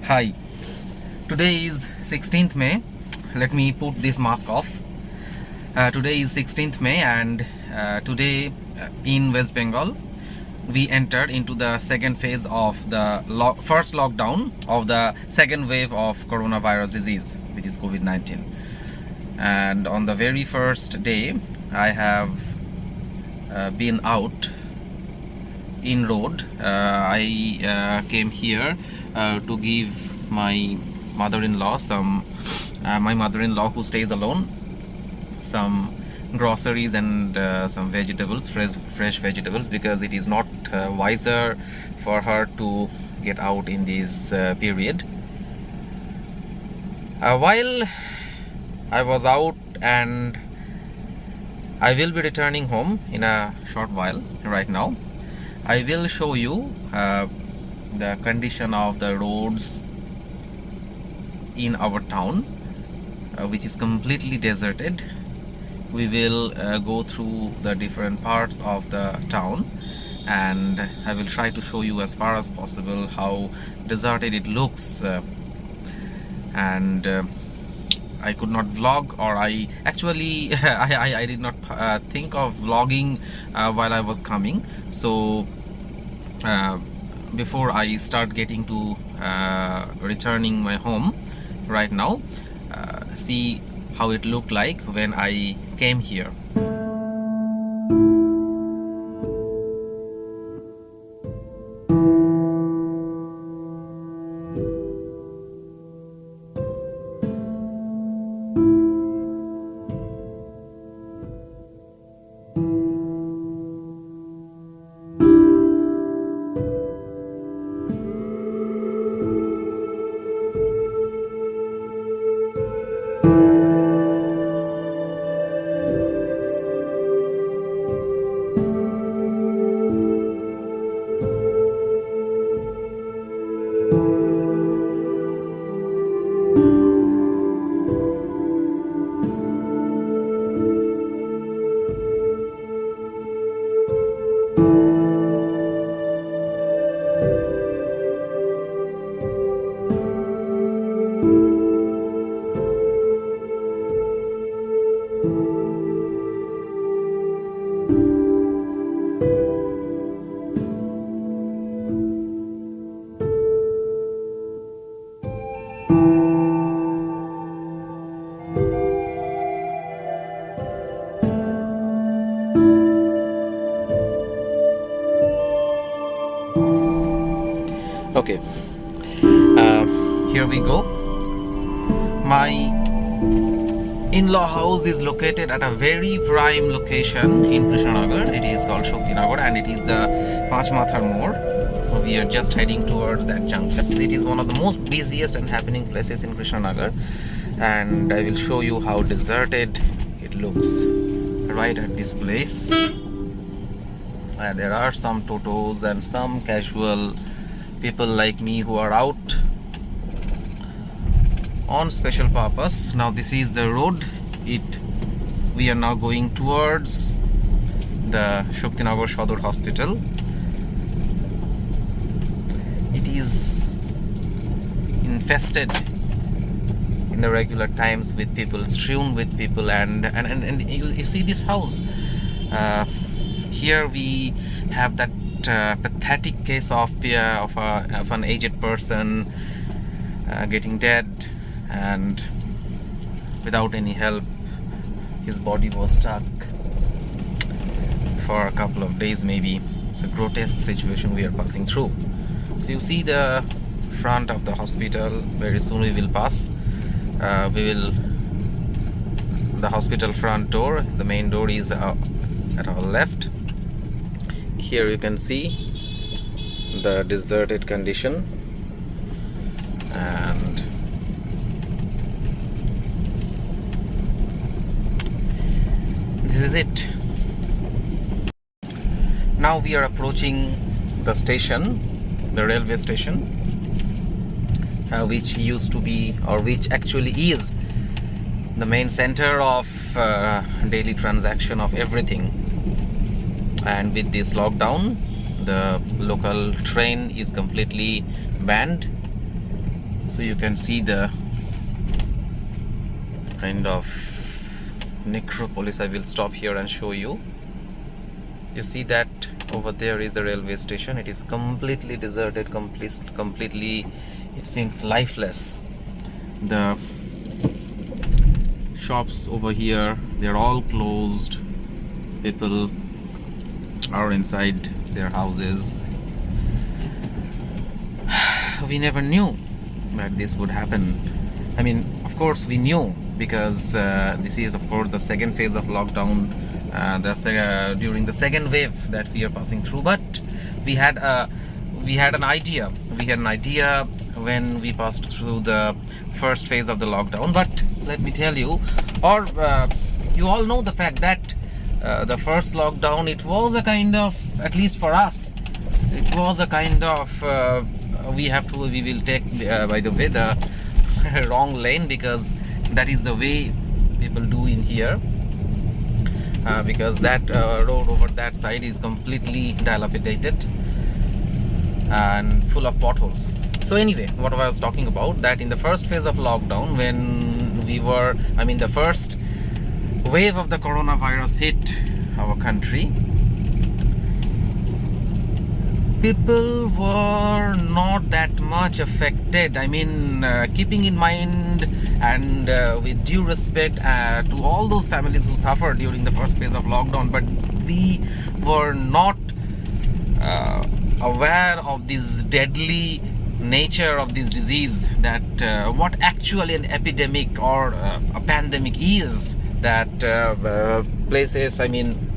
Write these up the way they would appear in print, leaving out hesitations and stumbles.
Hi, today is 16th May. Let me put this mask off. Today is 16th May and today in West Bengal we entered into the second phase of the first lockdown of the second wave of coronavirus disease, which is COVID-19. And on the very first day I have been out in road. I came here to give my mother-in-law my mother-in-law who stays alone, some groceries and some vegetables, fresh vegetables, because it is not wiser for her to get out in this period. While I was out, and I will be returning home in a short while. Right now I will show you the condition of the roads in our town, which is completely deserted. We will go through the different parts of the town, and I will try to show you as far as possible how deserted it looks. I could not vlog, or I actually I did not think of vlogging while I was coming. So before I start getting to returning my home right now, see how it looked like when I came here. Okay, here we go. My in-law house is located at a very prime location in Krishnagar. It is called Krishnagar, and it is the Panchmathar More. We are just heading towards that junction. It is one of the most busiest and happening places in Krishnagar, and I will show you how deserted it looks right at this place. There are some totos and some casual people like me who are out on special purpose. Now this is the road. We are now going towards the Shaktinagar Shodor Hospital. It is infested in the regular times with people, strewn with people, and you see this house. Here we have that pathetic case of an aged person getting dead, and without any help his body was stuck for a couple of days maybe. It's a grotesque situation we are passing through. So you see the front of the hospital. Very soon we will pass. The hospital front door, the main door, is at our left. Here you can see the deserted condition, and this is it. Now we are approaching the station, the railway station, which used to be, or which actually is, the main center of daily transaction of everything. And with this lockdown, the local train is completely banned, So you can see the kind of necropolis. I will stop here and show you. You see that over there is the railway station. It is completely deserted, completely, it seems lifeless. The shops over here, they're all closed. People are inside their houses. We never knew that this would happen. I mean, of course we knew, because this is of course the second phase of lockdown, during the second wave that we are passing through. But we had an idea. We had an idea when we passed through the first phase of the lockdown. But let me tell you, or you all know the fact that the first lockdown, it was a kind of, at least for us, it was a kind of we will take by the way the wrong lane, because that is the way people do in here, because that road over that side is completely dilapidated and full of potholes. So anyway, what I was talking about, that in the first phase of lockdown, when we were, I mean, the first wave of the coronavirus hit our country, people were not that much affected. I mean, keeping in mind and with due respect to all those families who suffered during the first phase of lockdown, but we were not aware of this deadly nature of this disease, that what actually an epidemic or a pandemic is, that places, I mean,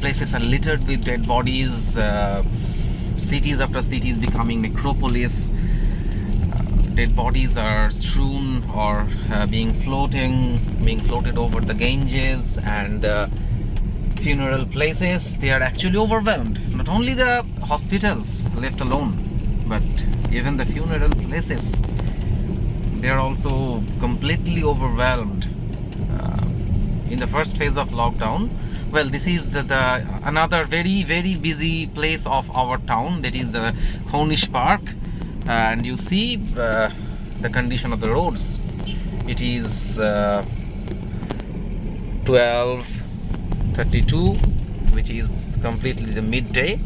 places are littered with dead bodies, cities after cities becoming necropolis, dead bodies are strewn or being floated over the Ganges, and funeral places, they are actually overwhelmed. Not only the hospitals left alone, but even the funeral places, they are also completely overwhelmed. In the first phase of lockdown, well, this is another very busy place of our town, that is the Cornish Park, and you see the condition of the roads. It is 12:32, which is completely the midday.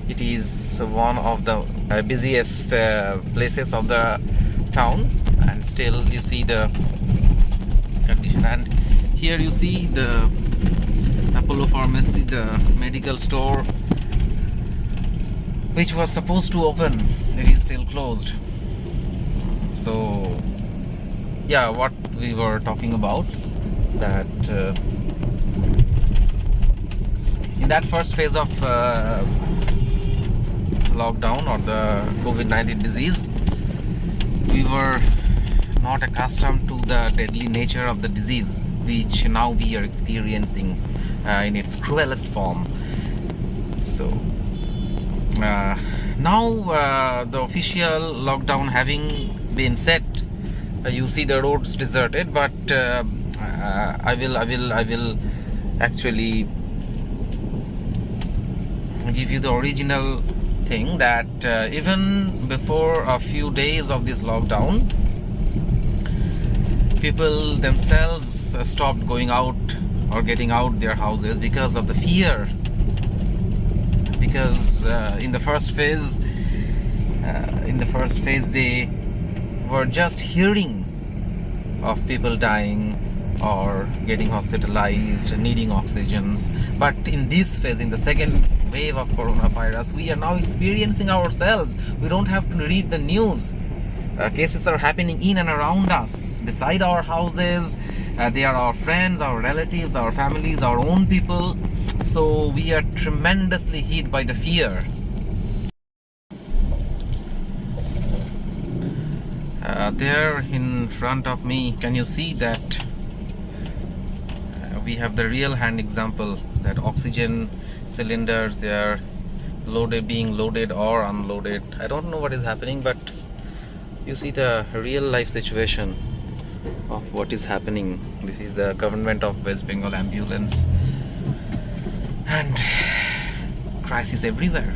It is one of the busiest places of the town, and still you see the condition. And here you see the Apollo Pharmacy, the medical store, which was supposed to open. It is still closed. So yeah, what we were talking about, that in that first phase of lockdown or the COVID-19 disease, we were not accustomed to the deadly nature of the disease, which now we are experiencing in its cruelest form. So now the official lockdown having been set, you see the roads deserted, but I will actually give you the original thing, that even before a few days of this lockdown, people themselves stopped going out or getting out their houses because of the fear. Because in the first phase they were just hearing of people dying or getting hospitalized, needing oxygens. But in this phase, in the second wave of coronavirus, we are now experiencing ourselves. We don't have to read the news. Cases are happening in and around us, beside our houses. They are our friends, our relatives, our families, our own people. So we are tremendously hit by the fear. There in front of me, can you see that we have the real hand example, that oxygen cylinders, they are being loaded or unloaded. I don't know what is happening, but you see the real life situation of what is happening. This is the government of West Bengal ambulance, and crisis everywhere.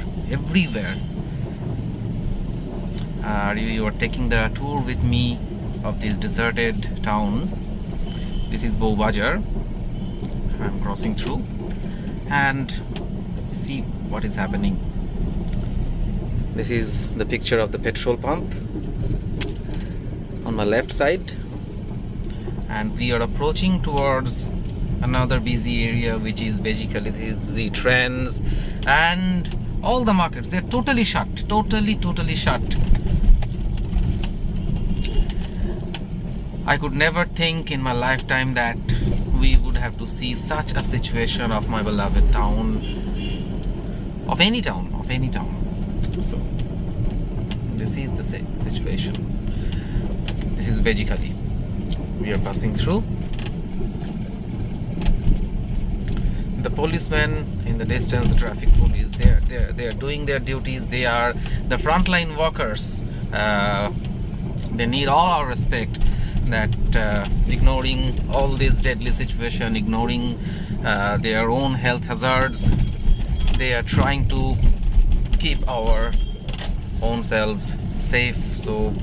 You are taking the tour with me of this deserted town. This is Bowbajar. I'm crossing through and see what is happening. This is the picture of the petrol pump on my left side, and we are approaching towards another busy area, which is basically the trends and all the markets. They're totally shut, totally shut. I could never think in my lifetime that we would have to see such a situation of my beloved town, of any town. So this is the same situation. This is basically we are passing through. The policemen in the distance, the traffic police, they are doing their duties. They are the frontline workers. They need all our respect. That ignoring all this deadly situation, ignoring their own health hazards, they are trying to keep our own selves safe. So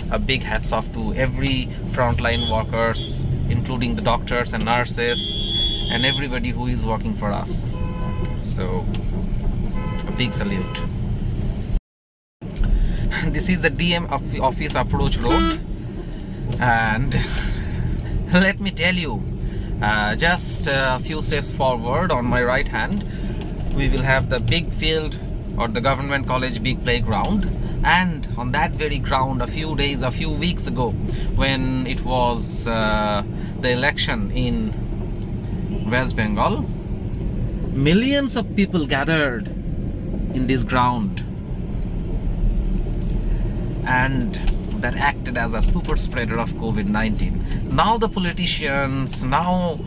a big hats off to every frontline workers, including the doctors and nurses and everybody who is working for us. So a big salute. This is the DM office approach road, and let me tell you, just a few steps forward on my right hand we will have the big field, or the government college big playground. And on that very ground, a few weeks ago, when it was the election in West Bengal, millions of people gathered in this ground, and that acted as a super spreader of COVID-19. Now the politicians, now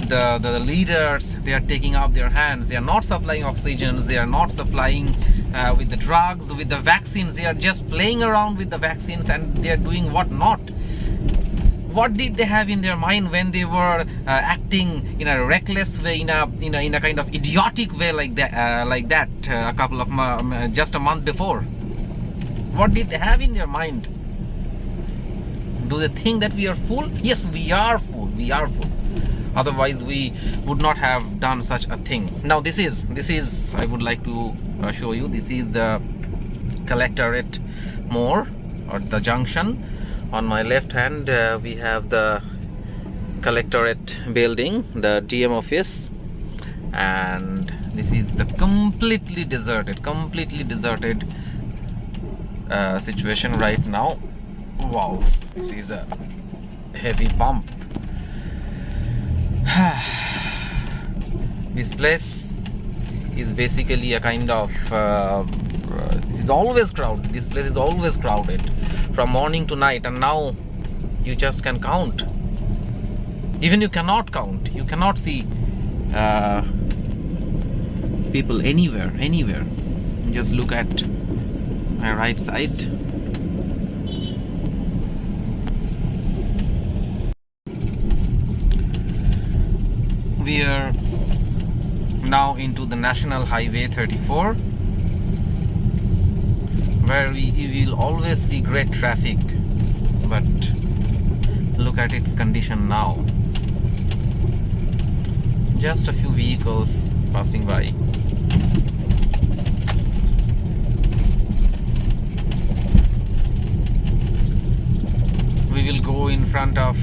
the leaders, they are taking up their hands. They are not supplying oxygens, they are not supplying with the drugs, with the vaccines. They are just playing around with the vaccines, and they are doing what not. What did they have in their mind when they were acting in a reckless way, in a kind of idiotic way like that a couple of just a month before? What did they have in their mind? Do they think that we are fool? Yes, we are fool. Otherwise we would not have done such a thing. Now this is I would like to show you. This is the collectorate more, or the junction. On my left hand we have the collectorate building, the DM office, and this is the completely deserted situation right now. Wow, this is a heavy bump. This place is basically a kind of this is always crowded. This place is always crowded from morning to night, and now you just can count. Even you cannot count. You cannot see people anywhere. Just look at my right side. We are now into the National Highway 34, where we will always see great traffic, but look at its condition now. Just a few vehicles passing by. We will go in front of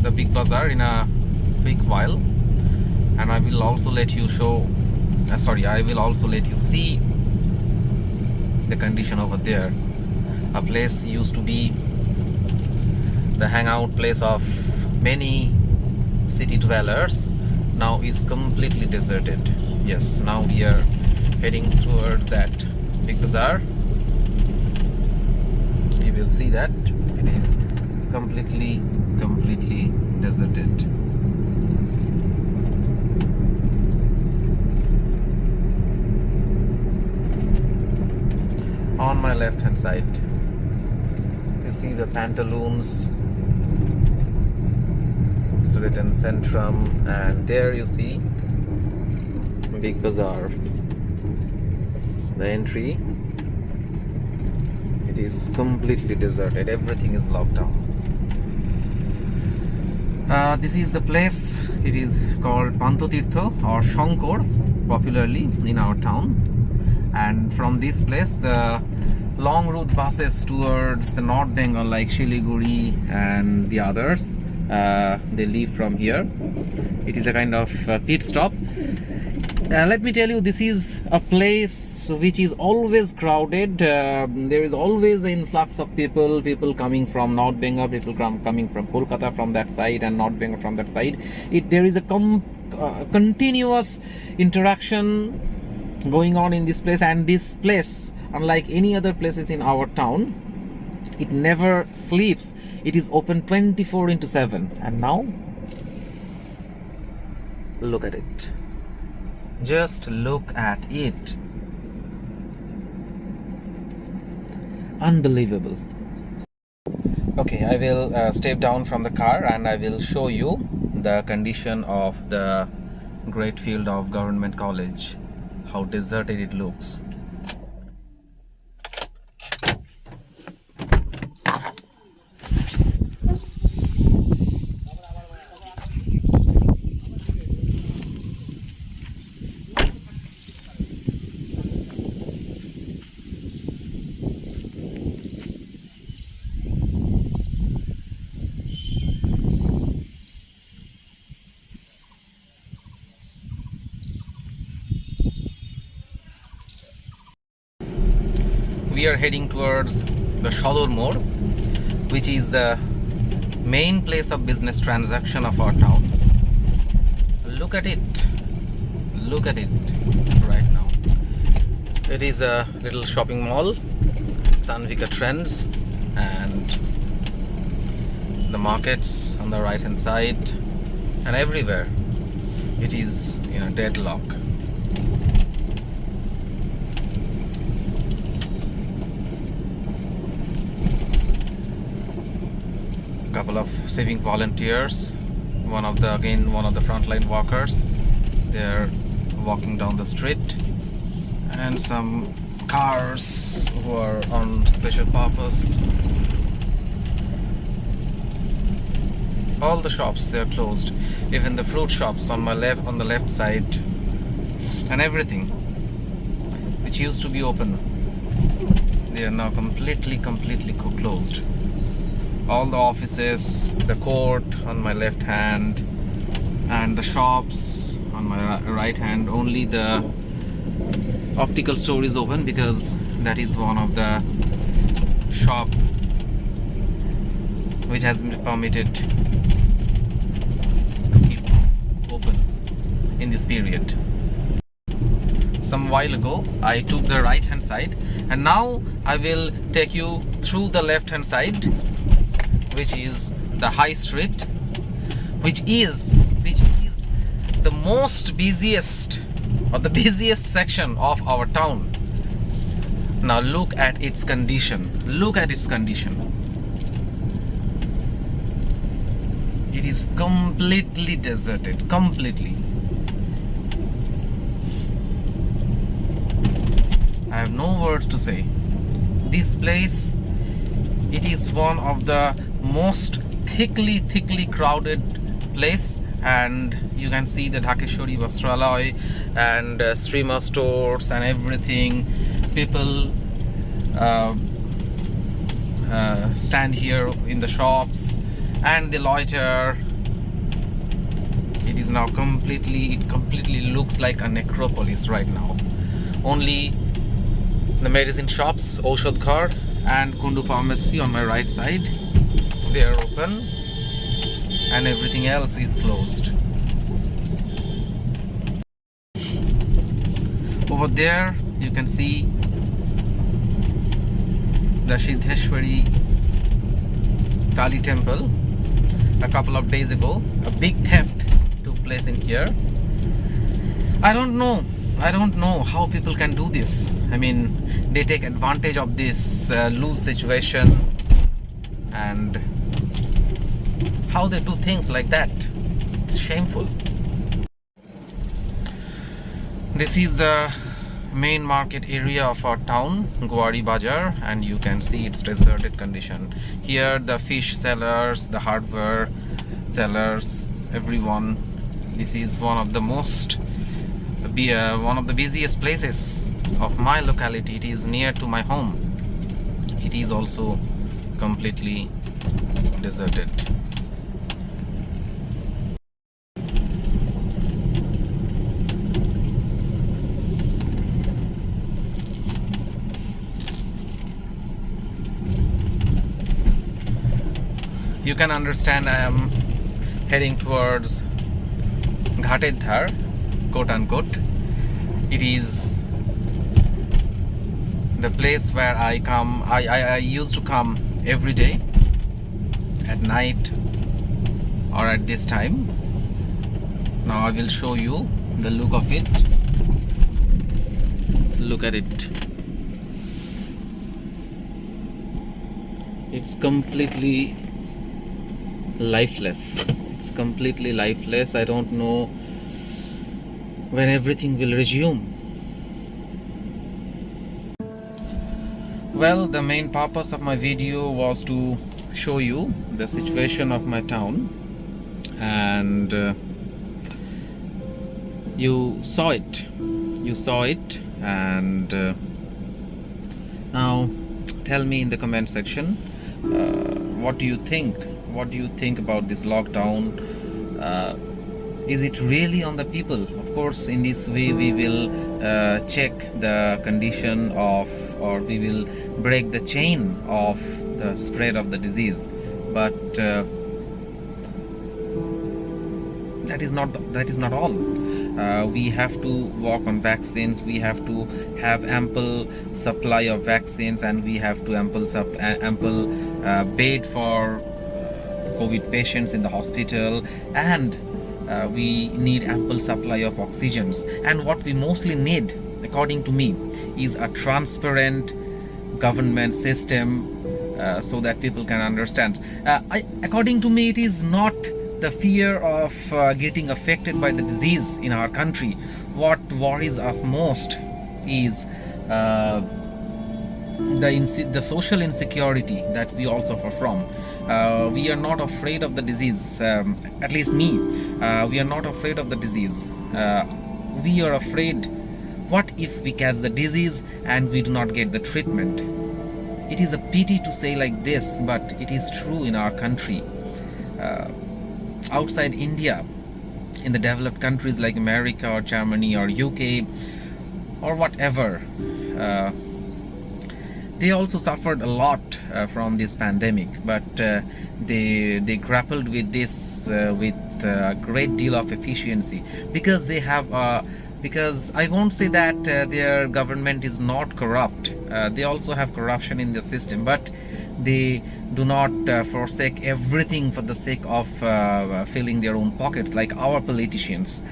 the big bazaar in a quick while, and I will also let you I will also let you see the condition over there. A place used to be the hangout place of many city dwellers, now is completely deserted. Yes, now we are heading towards that big bazaar. You will see that it is completely deserted. On my left hand side you see the pantaloons, Suratan Centrum, and there you see big bazaar. The entry, It is completely deserted. Everything is locked down. This is the place. It is called Pantotirtho or Shankor, popularly in our town. And from this place, the long route buses towards the North Bengal, like Shiliguri and the others, they leave from here. It is a kind of pit stop. Let me tell you, this is a place which is always crowded. There is always the influx of people coming from North Bengal, people coming from Kolkata from that side, and North Bengal from that side. There is a continuous interaction going on in this place, and this place, unlike any other places in our town, it never sleeps. It is open 24/7. And now look at it. Just look at it. Unbelievable. Okay, I will step down from the car and I will show you the condition of the great field of Government College, how deserted it looks. We are heading towards the Shodor Mode, which is the main place of business transaction of our town. Look at it. Look at it right now. It is a little shopping mall, Sanvika Trends, and the markets on the right hand side, and everywhere it is deadlock. Couple of civic volunteers, one of the frontline workers, they're walking down the street, and some cars who are on special purpose. All the shops, they're closed, even the fruit shops on the left side, and everything which used to be open, they are now completely closed. All the offices, the court on my left hand, and the shops on my right hand. Only the optical store is open because that is one of the shop which has been permitted to keep open in this period. Some while ago I took the right hand side, and now I will take you through the left hand side, which is the high street, which is the most busiest or the busiest section of our town. Now look at its condition. Look at its condition. It is completely deserted, completely. I have no words to say. This place, it is one of the most thickly crowded place, and you can see the Dhakeshwari Vastralaya and Srima stores and everything. People stand here in the shops and they loiter. It is now completely looks like a necropolis right now. Only the medicine shops, Oshad Ghar and Kundu Pharmacy on my right side, they are open, and everything else is closed. Over there you can see the Siddheshwari Kali temple. A couple of days ago, a big theft took place in here. I don't know how people can do this. I mean, they take advantage of this loose situation, and how they do things like that, it's shameful. This is the main market area of our town, Guwari Bazaar, and you can see its deserted condition. Here the fish sellers, the hardware sellers, everyone. This is one of the busiest places of my locality. It is near to my home. It is also completely deserted. You can understand I am heading towards Ghated Dhar, quote unquote. It is the place where I used to come every day at night or at this time. Now I will show you the look of it. Look at it. It's completely lifeless. It's completely lifeless. I don't know when everything will resume. Well, the main purpose of my video was to show you the situation of my town, and you saw it. And now tell me in the comment section, what do you think? What do you think about this lockdown? Is it really on the people? Of course, in this way we will check the condition of, or we will break the chain of the spread of the disease. But that is not all. We have to work on vaccines. We have to have ample supply of vaccines, and we have to ample bed for COVID patients in the hospital, and we need ample supply of oxygens. And what we mostly need, according to me, is a transparent government system, so that people can understand. According to me, it is not the fear of getting affected by the disease in our country. What worries us most is the social insecurity that we all suffer from. We are not afraid of the disease, at least me. We are not afraid of the disease. We are afraid, what if we catch the disease and we do not get the treatment? It is a pity to say like this, but it is true in our country. Outside India, in the developed countries like America or Germany or UK or whatever, they also suffered a lot from this pandemic, but they grappled with this with a great deal of efficiency, because they have because I won't say that their government is not corrupt. They also have corruption in the system, but they do not forsake everything for the sake of filling their own pockets like our politicians.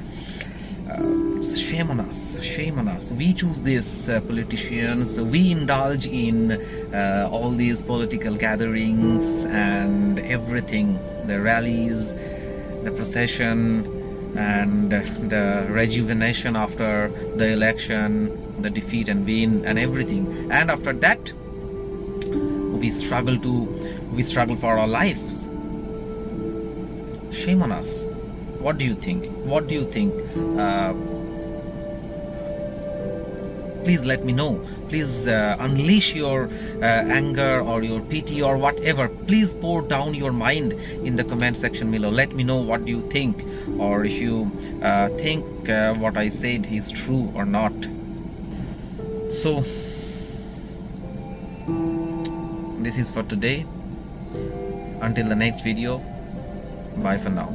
Shame on us, shame on us. We choose these politicians. We indulge in all these political gatherings and everything, the rallies, the procession, and the rejuvenation after the election, the defeat and win and everything. And after that, we struggle for our lives. Shame on us. What do you think? What do you think? Please let me know. Please unleash your anger or your pity or whatever. Please pour down your mind in the comment section below. Let me know what you think, or if you think what I said is true or not. So this is for today. Until the next video, bye for now.